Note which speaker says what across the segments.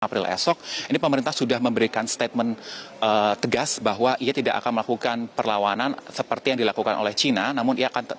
Speaker 1: April esok, ini pemerintah sudah memberikan statement tegas bahwa ia tidak akan melakukan perlawanan seperti yang dilakukan oleh China, namun ia akan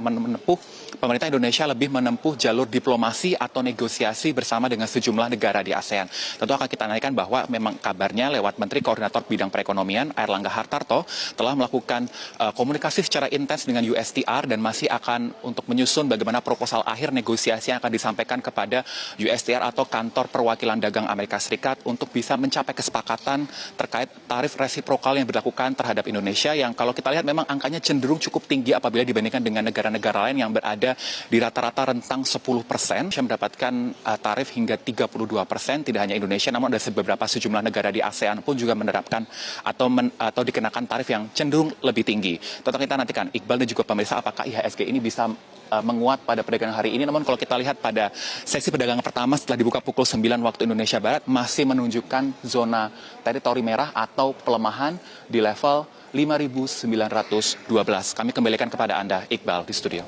Speaker 1: pemerintah Indonesia lebih menempuh jalur diplomasi atau negosiasi bersama dengan sejumlah negara di ASEAN. Tentu akan kita naikkan bahwa memang kabarnya lewat Menteri Koordinator Bidang Perekonomian Airlangga Hartarto telah melakukan komunikasi secara intens dengan USTR dan masih akan untuk menyusun bagaimana proposal akhir negosiasi yang akan disampaikan kepada USTR atau Kantor Perwakilan Dagang Amerika Serikat untuk bisa mencapai kesepakatan terkait tarif resiprokal yang dilakukan terhadap Indonesia yang kalau kita lihat memang angkanya cenderung cukup tinggi apabila dibandingkan dengan negara-negara lain yang berada di rata-rata rentang 10%, yang mendapatkan tarif hingga 32%, tidak hanya Indonesia namun ada beberapa sejumlah negara di ASEAN pun juga menerapkan atau dikenakan tarif yang cenderung lebih tinggi. Tentu kita nantikan Iqbal dan juga pemirsa apakah IHSG ini bisa menguat pada perdagangan hari ini. Namun kalau kita lihat pada sesi perdagangan pertama setelah dibuka pukul 9 waktu Indonesia Barat masih menunjukkan zona teritori merah atau pelemahan di level 5.912. Kami kembalikan kepada Anda Iqbal di studio.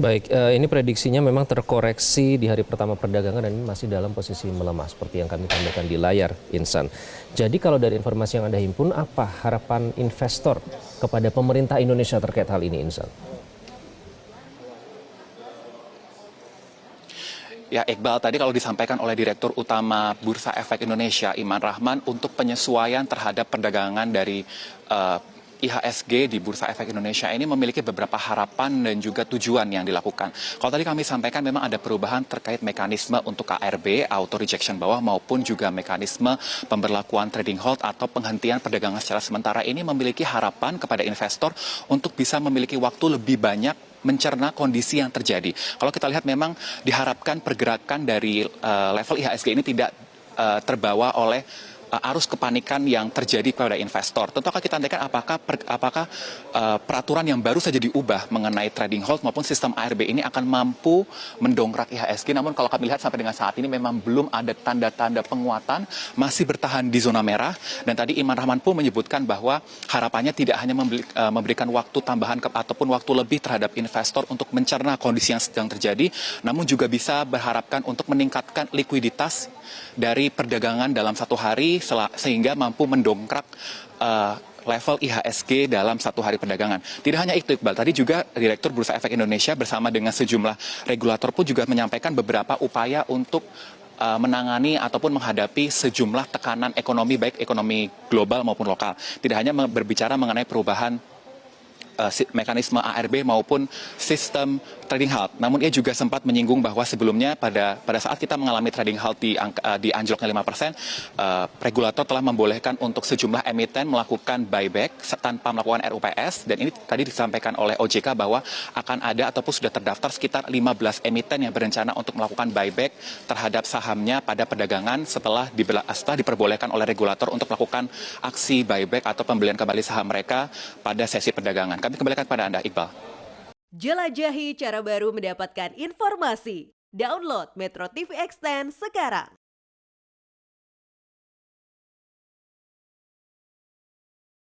Speaker 2: Baik, ini prediksinya memang terkoreksi di hari pertama perdagangan dan ini masih dalam posisi melemah seperti yang kami tampilkan di layar Insan. Jadi kalau dari informasi yang Anda himpun, apa harapan investor kepada pemerintah Indonesia terkait hal ini, Insan?
Speaker 1: Ya Iqbal, tadi kalau disampaikan oleh Direktur Utama Bursa Efek Indonesia, Iman Rahman, untuk penyesuaian terhadap perdagangan dari IHSG di Bursa Efek Indonesia ini memiliki beberapa harapan dan juga tujuan yang dilakukan. Kalau tadi kami sampaikan memang ada perubahan terkait mekanisme untuk KRB, auto rejection bawah, maupun juga mekanisme pemberlakuan trading hold atau penghentian perdagangan secara sementara ini memiliki harapan kepada investor untuk bisa memiliki waktu lebih banyak mencerna kondisi yang terjadi. Kalau kita lihat memang diharapkan pergerakan dari level IHSG ini tidak terbawa oleh arus kepanikan yang terjadi kepada investor. Tentu akan kita nantikan apakah peraturan yang baru saja diubah mengenai trading hold maupun sistem ARB ini akan mampu mendongkrak IHSG. Namun kalau kami lihat sampai dengan saat ini memang belum ada tanda-tanda penguatan, masih bertahan di zona merah. Dan tadi Iman Rahman pun menyebutkan bahwa harapannya tidak hanya memberikan waktu tambahan ataupun waktu lebih terhadap investor untuk mencerna kondisi yang sedang terjadi, namun juga bisa berharapkan untuk meningkatkan likuiditas dari perdagangan dalam satu hari sehingga mampu mendongkrak level IHSG dalam satu hari perdagangan. Tidak hanya itu Iqbal, tadi juga Direktur Bursa Efek Indonesia bersama dengan sejumlah regulator pun juga menyampaikan beberapa upaya untuk menangani ataupun menghadapi sejumlah tekanan ekonomi baik ekonomi global maupun lokal. Tidak hanya berbicara mengenai perubahan mekanisme ARB maupun sistem trading halt. Namun ia juga sempat menyinggung bahwa sebelumnya pada saat kita mengalami trading halt di anjloknya 5%, regulator telah membolehkan untuk sejumlah emiten melakukan buyback tanpa melakukan RUPS, dan ini tadi disampaikan oleh OJK bahwa akan ada ataupun sudah terdaftar sekitar 15 emiten yang berencana untuk melakukan buyback terhadap sahamnya pada perdagangan setelah diperbolehkan oleh regulator untuk melakukan aksi buyback atau pembelian kembali saham mereka pada sesi perdagangan. Kami kembalikan kepada Anda, Iqbal.
Speaker 3: Jelajahi cara baru mendapatkan informasi. Download Metro TV Extend sekarang.